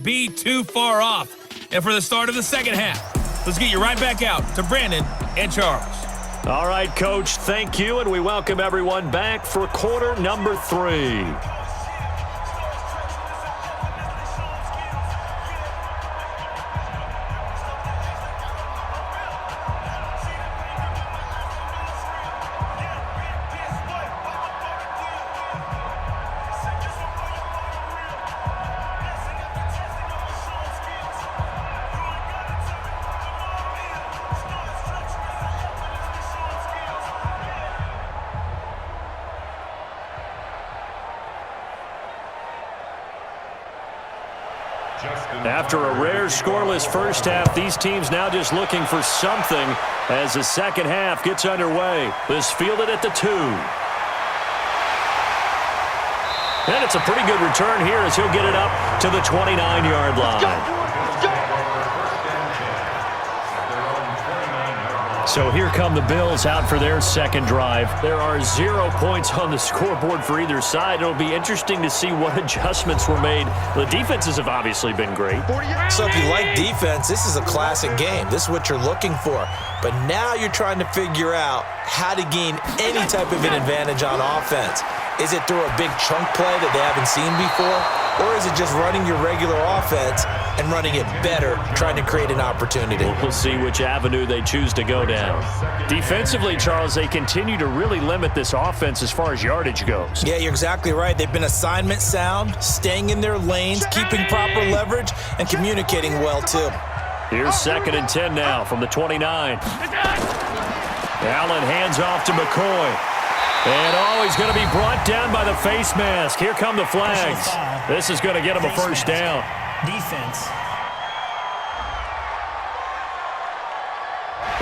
be too far off. And for the start of the second half, let's get you right back out to Brandon and Charles. All right, Coach, thank you, and we welcome everyone back for quarter number 3. After a rare scoreless first half, these teams now just looking for something as the second half gets underway. This fielded at the 2. And it's a pretty good return here as he'll get it up to the 29-yard line. So here come the Bills out for their second drive. There are 0 points on the scoreboard for either side. It'll be interesting to see what adjustments were made. The defenses have obviously been great. So if you like defense, this is a classic game. This is what you're looking for. But now you're trying to figure out how to gain any type of an advantage on offense. Is it through a big chunk play that they haven't seen before? Or is it just running your regular offense and running it better, trying to create an opportunity? We'll see which avenue they choose to go down. Defensively, Charles, they continue to really limit this offense as far as yardage goes. Yeah, you're exactly right. They've been assignment sound, staying in their lanes, keeping proper leverage, and communicating well, too. Here's 2nd and 10 now from the 29. Allen hands off to McCoy. And, he's going to be brought down by the face mask. Here come the flags. This is going to get him a first down. Defense.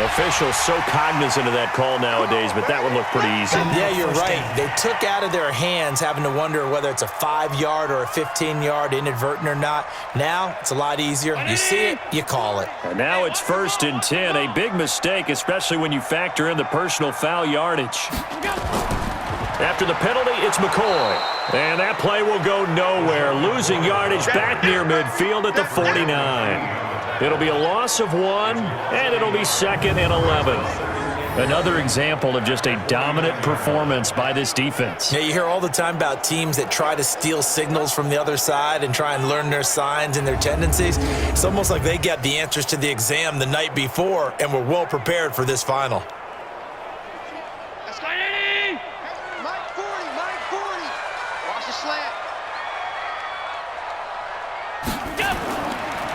Officials so cognizant of that call nowadays, but that would look pretty easy. Yeah, you're right. They took out of their hands having to wonder whether it's a 5-yard or a 15-yard inadvertent or not. Now it's a lot easier. You see it, you call it. And now it's 1st and 10. A big mistake, especially when you factor in the personal foul yardage. After the penalty, it's McCoy. And that play will go nowhere. Losing yardage back near midfield at the 49. It'll be a loss of 1, and it'll be 2nd and 11. Another example of just a dominant performance by this defense. Yeah, you hear all the time about teams that try to steal signals from the other side and try and learn their signs and their tendencies. It's almost like they got the answers to the exam the night before and were well prepared for this final.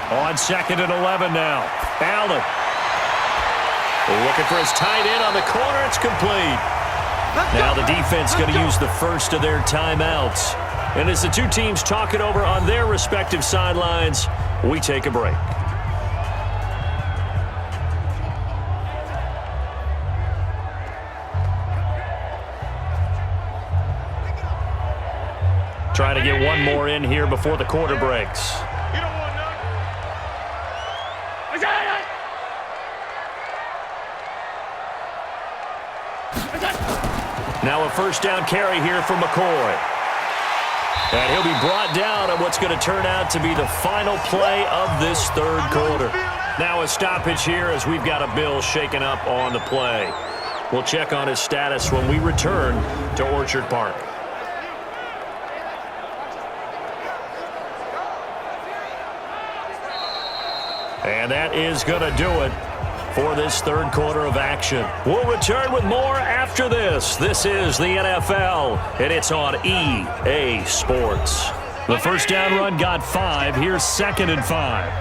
On 2nd and 11 now. Allen. Looking for his tight end on the corner. It's complete. Now the defense going to use the first of their timeouts. And as the two teams talk it over on their respective sidelines, we take a break. Trying to get one more in here before the quarter breaks. Now a first down carry here for McCoy. And he'll be brought down on what's going to turn out to be the final play of this third quarter. Now a stoppage here as we've got a Bill shaken up on the play. We'll check on his status when we return to Orchard Park. And that is going to do it for this third quarter of action. We'll return with more after this. This is the NFL, and it's on EA Sports. The first down run got 5. Here's 2nd and 5.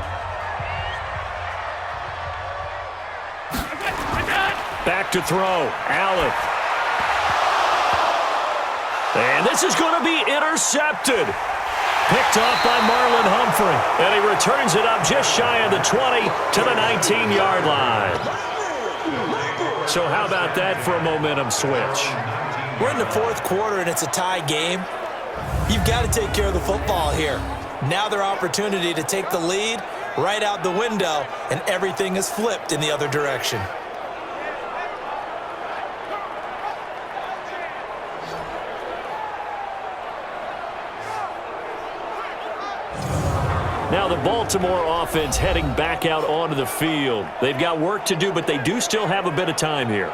Back to throw. Allen. And this is going to be intercepted. Picked off by Marlon Humphrey. And he returns it up just shy of the 20 to the 19-yard line. So how about that for a momentum switch? We're in the fourth quarter, and it's a tie game. You've got to take care of the football here. Now their opportunity to take the lead right out the window, and everything is flipped in the other direction. Now the Baltimore offense heading back out onto the field. They've got work to do, but they do still have a bit of time here.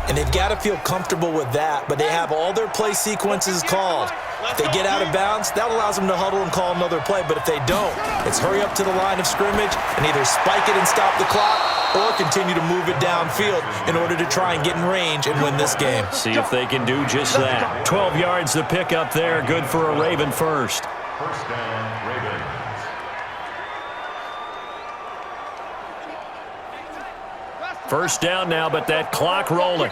And they've got to feel comfortable with that, but they have all their play sequences called. If they get out of bounds, that allows them to huddle and call another play. But if they don't, it's hurry up to the line of scrimmage and either spike it and stop the clock or continue to move it downfield in order to try and get in range and win this game. See if they can do just that. 12 yards to pick up there. Good for a Raven first. First down, Ravens. First down now, but that clock rolling.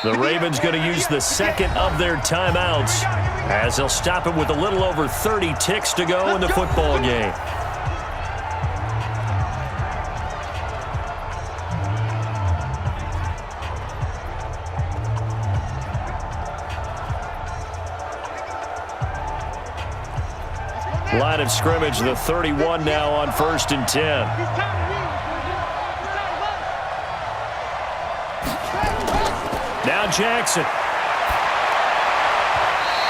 The Ravens going to use the second of their timeouts as they'll stop it with a little over 30 ticks to go in the football game. Line of scrimmage, the 31 now on 1st and 10. Now Jackson.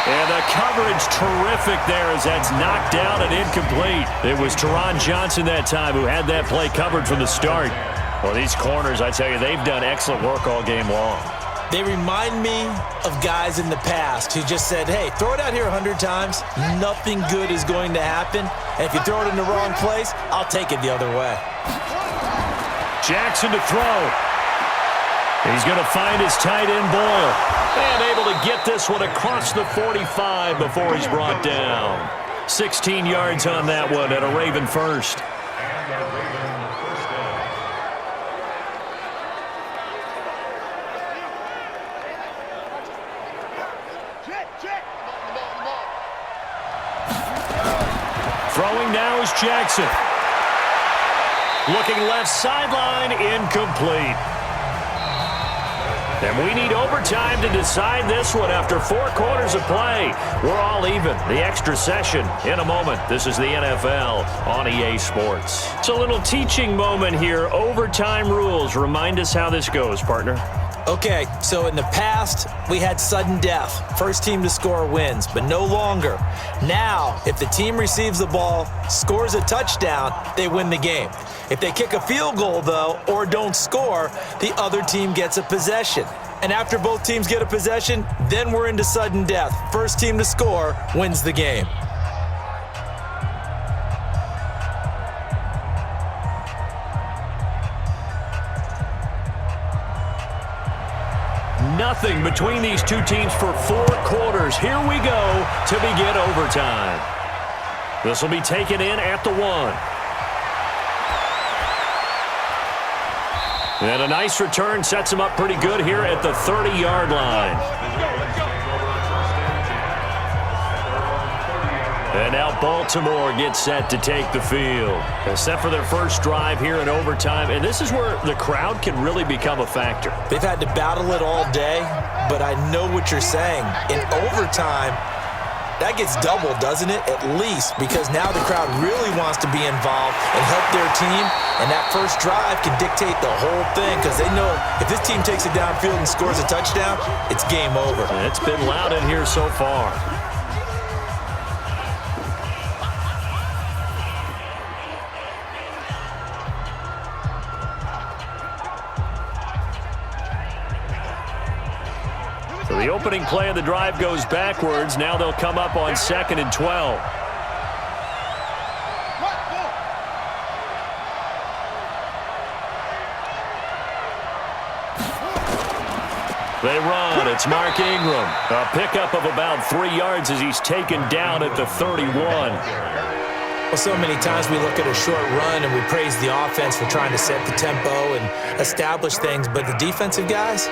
And the coverage terrific there as that's knocked down and incomplete. It was Teron Johnson that time who had that play covered from the start. Well, these corners, I tell you, they've done excellent work all game long. They remind me of guys in the past who just said, hey, throw it out here 100 times. Nothing good is going to happen. And if you throw it in the wrong place, I'll take it the other way. Jackson to throw. He's going to find his tight end, Boyle. And able to get this one across the 45 before he's brought down. 16 yards on that one at a Raven first. Throwing now is Jackson. Looking left sideline, incomplete. And we need overtime to decide this one after 4 quarters of play. We're all even. The extra session in a moment. This is the NFL on EA Sports. It's a little teaching moment here. Overtime rules. Remind us how this goes, partner. Okay, so in the past, we had sudden death. First team to score wins, but no longer. Now, if the team receives the ball, scores a touchdown, they win the game. If they kick a field goal, though, or don't score, the other team gets a possession. And after both teams get a possession, then we're into sudden death. First team to score wins the game. Nothing between these two teams for 4 quarters. Here we go to begin overtime. This will be taken in at the 1. And a nice return sets him up pretty good here at the 30-yard line. And now Baltimore gets set to take the field. Set for their first drive here in overtime. And this is where the crowd can really become a factor. They've had to battle it all day, but I know what you're saying. In overtime, that gets doubled, doesn't it? At least, because now the crowd really wants to be involved and help their team. And that first drive can dictate the whole thing because they know if this team takes it downfield and scores a touchdown, it's game over. And it's been loud in here so far. So the opening play of the drive goes backwards. Now they'll come up on 2nd and 12. They run. It's Mark Ingram. A pickup of about 3 yards as he's taken down at the 31. Well, so many times we look at a short run and we praise the offense for trying to set the tempo and establish things, but the defensive guys,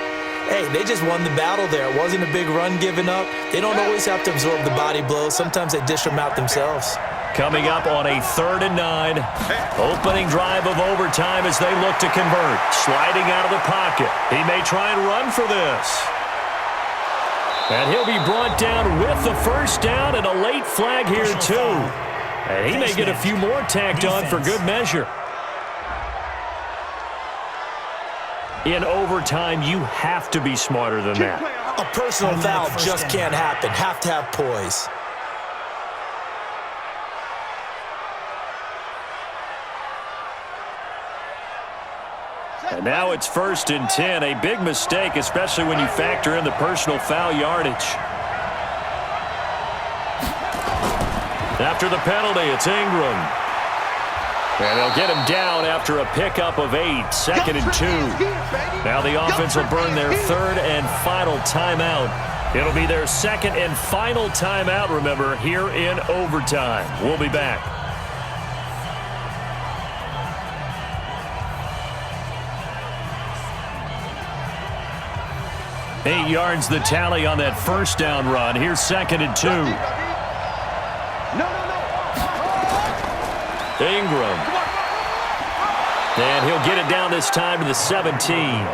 hey, they just won the battle there. It wasn't a big run given up. They don't always have to absorb the body blows. Sometimes they dish them out themselves. Coming up on a 3rd and 9. Opening drive of overtime as they look to convert. Sliding out of the pocket. He may try and run for this. And he'll be brought down with the first down and a late flag here too. And he may get a few more tacked on for good measure. In overtime, you have to be smarter than that. A personal foul just can't happen. Have to have poise. And now it's 1st and 10. A big mistake, especially when you factor in the personal foul yardage. After the penalty, it's Ingram. And they'll get him down after a pickup of 8, 2nd and 2. Now the offense will burn their 3rd and final timeout. It'll be their 2nd and final timeout, remember, here in overtime. We'll be back. Eight yards the tally on that first down run. Here's 2nd and 2. Ingram. And he'll get it down this time to the 17.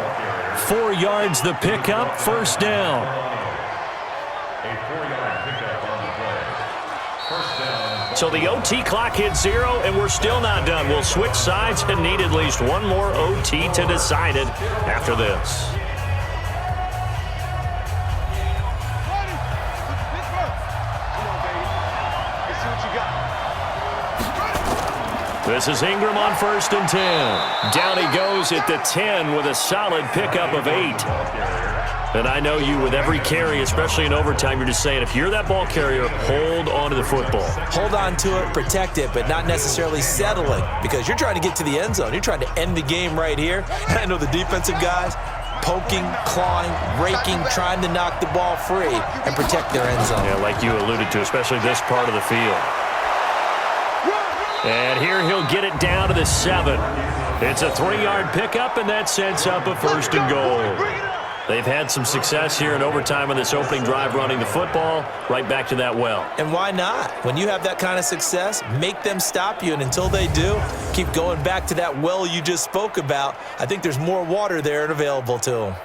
4 yards the pickup, first down. A 4-yard pickup on the play. First down. So the OT clock hits 0, and we're still not done. We'll switch sides and need at least one more OT to decide it after this. This is Ingram on 1st and 10. Down he goes at the 10 with a solid pickup of 8. And I know you, with every carry, especially in overtime, you're just saying, if you're that ball carrier, hold on to the football. Hold on to it, protect it, but not necessarily settling, because you're trying to get to the end zone. You're trying to end the game right here. And I know the defensive guys poking, clawing, raking, trying to knock the ball free and protect their end zone. Yeah, like you alluded to, especially this part of the field. And here he'll get it down to the 7. It's a 3-yard pickup, and that sets up a 1st and goal. They've had some success here in overtime on this opening drive running the football. Right back to that well. And why not? When you have that kind of success, make them stop you, and until they do, keep going back to that well you just spoke about. I think there's more water there and available to them.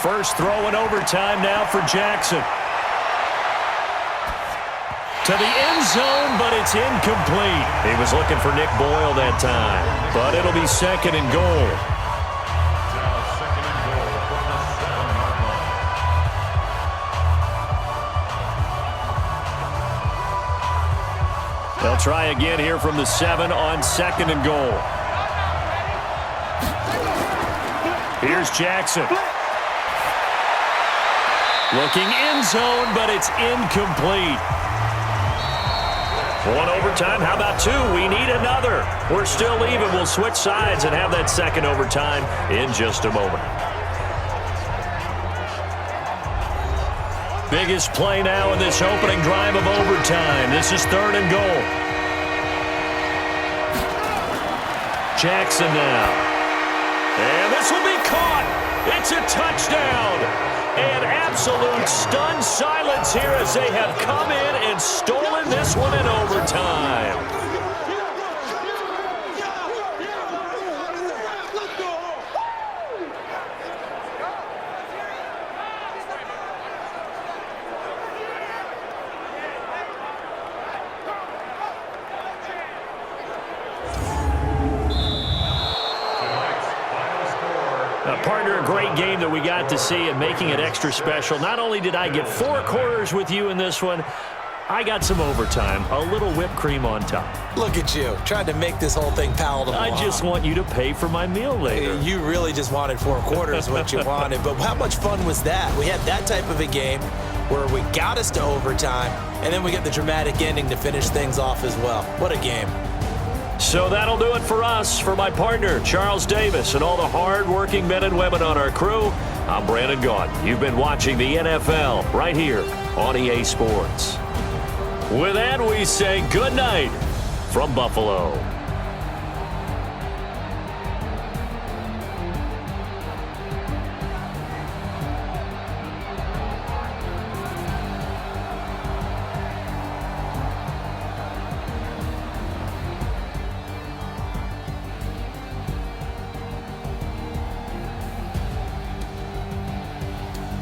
First throw in overtime now for Jackson. To the end zone, but it's incomplete. He was looking for Nick Boyle that time, but it'll be 2nd and goal. Now 2nd and goal from the 7-yard line. They'll try again here from the 7 on 2nd and goal. Here's Jackson. Looking end zone, but it's incomplete. One overtime. How about 2? We need another. We're still even. We'll switch sides and have that 2nd overtime in just a moment. Biggest play now in this opening drive of overtime. This is 3rd and goal. Jackson now. And this will be caught. It's a touchdown. And absolute stunned silence here as they have come in and stolen this one in overtime. Partner, a great game that we got to see and making it extra special. Not only did I get 4 quarters with you in this one, I got some overtime, a little whipped cream on top. Look at you, trying to make this whole thing palatable. I just want you to pay for my meal later. You really just wanted 4 quarters what you wanted, but how much fun was that? We had that type of a game where we got us to overtime, and then we get the dramatic ending to finish things off as well. What a game. So that'll do it for us. For my partner, Charles Davis, and all the hard-working men and women on our crew, I'm Brandon Gaudin. You've been watching the NFL right here on EA Sports. With that, we say good night from Buffalo.